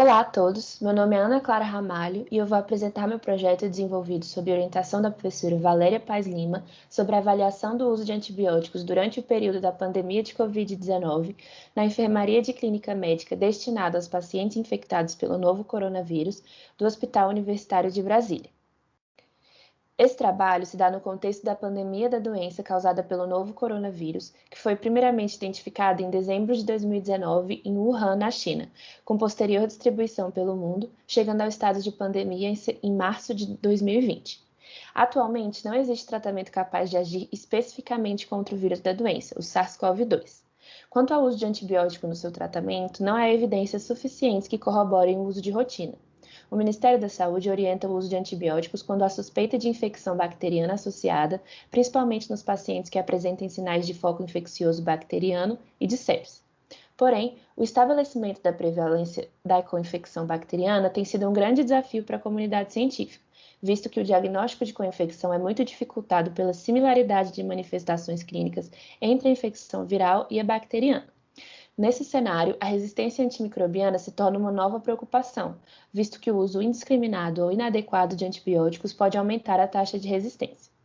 Olá a todos, meu nome é Ana Clara Ramalho e eu vou apresentar meu projeto desenvolvido sob orientação da professora Valéria Paz Lima sobre a avaliação do uso de antibióticos durante o período da pandemia de Covid-19 na enfermaria de clínica médica destinada aos pacientes infectados pelo novo coronavírus do Hospital Universitário de Brasília. Esse trabalho se dá no contexto da pandemia da doença causada pelo novo coronavírus, que foi primeiramente identificado em dezembro de 2019 em Wuhan, na China, com posterior distribuição pelo mundo, chegando ao estado de pandemia em março de 2020. Atualmente, não existe tratamento capaz de agir especificamente contra o vírus da doença, o SARS-CoV-2. Quanto ao uso de antibiótico no seu tratamento, não há evidências suficientes que corroborem o uso de rotina. O Ministério da Saúde orienta o uso de antibióticos quando há suspeita de infecção bacteriana associada, principalmente nos pacientes que apresentem sinais de foco infeccioso bacteriano e de sepse. Porém, o estabelecimento da prevalência da co-infecção bacteriana tem sido um grande desafio para a comunidade científica, visto que o diagnóstico de co-infecção é muito dificultado pela similaridade de manifestações clínicas entre a infecção viral e a bacteriana. Nesse cenário, a resistência antimicrobiana se torna uma nova preocupação, visto que o uso indiscriminado ou inadequado de antibióticos pode aumentar a taxa de resistência.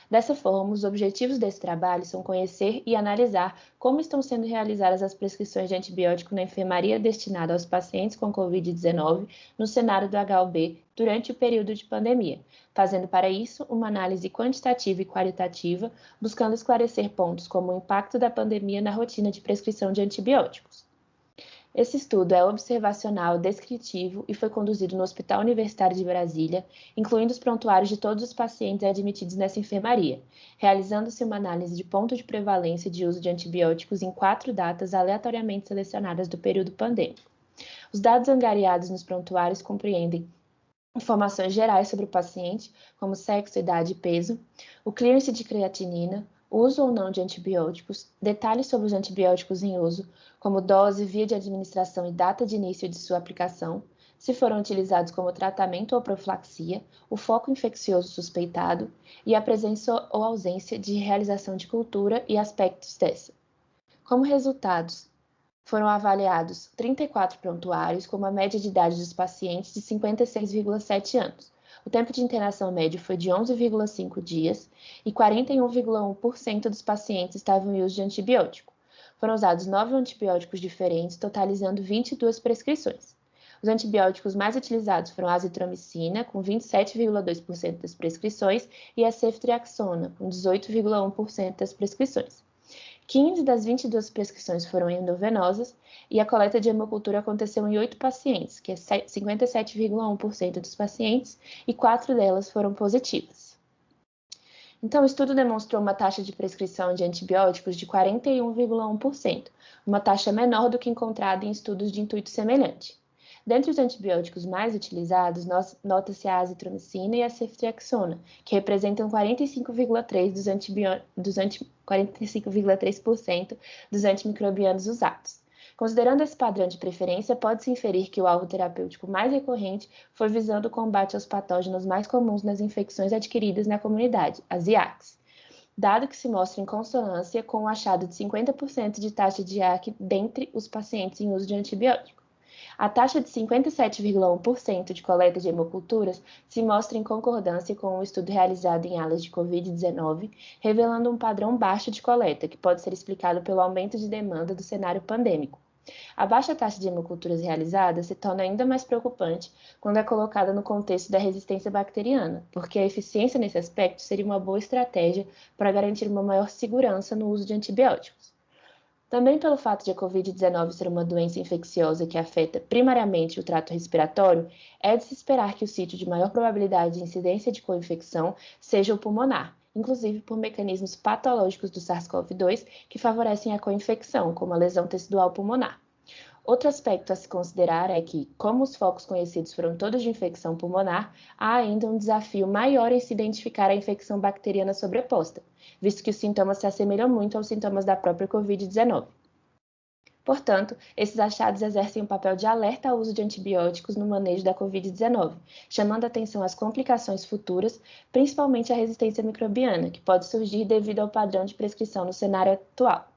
Dessa forma, os objetivos desse trabalho são conhecer e analisar como estão sendo realizadas as prescrições de antibiótico na enfermaria destinada aos pacientes com Covid-19 no cenário do HUB durante o período de pandemia, fazendo para isso uma análise quantitativa e qualitativa, buscando esclarecer pontos como o impacto da pandemia na rotina de prescrição de antibióticos. Esse estudo é observacional, descritivo e foi conduzido no Hospital Universitário de Brasília, incluindo os prontuários de todos os pacientes admitidos nessa enfermaria, realizando-se uma análise de ponto de prevalência de uso de antibióticos em 4 datas aleatoriamente selecionadas do período pandêmico. Os dados angariados nos prontuários compreendem informações gerais sobre o paciente, como sexo, idade e peso, o clearance de creatinina, uso ou não de antibióticos, detalhes sobre os antibióticos em uso, como dose, via de administração e data de início de sua aplicação, se foram utilizados como tratamento ou profilaxia, o foco infeccioso suspeitado e a presença ou ausência de realização de cultura e aspectos dessa. Como resultados, foram avaliados 34 prontuários com uma média de idade dos pacientes de 56,7 anos. O tempo de internação médio foi de 11,5 dias e 41,1% dos pacientes estavam em uso de antibiótico. Foram usados 9 antibióticos diferentes, totalizando 22 prescrições. Os antibióticos mais utilizados foram a azitromicina, com 27,2% das prescrições, e a ceftriaxona, com 18,1% das prescrições. 15 das 22 prescrições foram endovenosas e a coleta de hemocultura aconteceu em 8 pacientes, que é 57,1% dos pacientes, e 4 delas foram positivas. Então, o estudo demonstrou uma taxa de prescrição de antibióticos de 41,1%, uma taxa menor do que encontrada em estudos de intuito semelhante. Dentre os antibióticos mais utilizados, nota-se a azitromicina e a ceftriaxona, que representam 45,3% dos antimicrobianos usados. Considerando esse padrão de preferência, pode-se inferir que o alvo terapêutico mais recorrente foi visando o combate aos patógenos mais comuns nas infecções adquiridas na comunidade, as IACs, dado que se mostra em consonância com o achado de 50% de taxa de IAC dentre os pacientes em uso de antibiótico. A taxa de 57,1% de coleta de hemoculturas se mostra em concordância com um estudo realizado em alas de Covid-19, revelando um padrão baixo de coleta, que pode ser explicado pelo aumento de demanda do cenário pandêmico. A baixa taxa de hemoculturas realizadas se torna ainda mais preocupante quando é colocada no contexto da resistência bacteriana, porque a eficiência nesse aspecto seria uma boa estratégia para garantir uma maior segurança no uso de antibióticos. Também pelo fato de a Covid-19 ser uma doença infecciosa que afeta primariamente o trato respiratório, é de se esperar que o sítio de maior probabilidade de incidência de co-infecção seja o pulmonar, inclusive por mecanismos patológicos do SARS-CoV-2 que favorecem a co-infecção, como a lesão tecidual pulmonar. Outro aspecto a se considerar é que, como os focos conhecidos foram todos de infecção pulmonar, há ainda um desafio maior em se identificar a infecção bacteriana sobreposta, visto que os sintomas se assemelham muito aos sintomas da própria Covid-19. Portanto, esses achados exercem um papel de alerta ao uso de antibióticos no manejo da Covid-19, chamando a atenção às complicações futuras, principalmente a resistência microbiana, que pode surgir devido ao padrão de prescrição no cenário atual.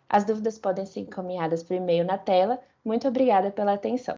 As dúvidas podem ser encaminhadas por e-mail na tela. Muito obrigada pela atenção.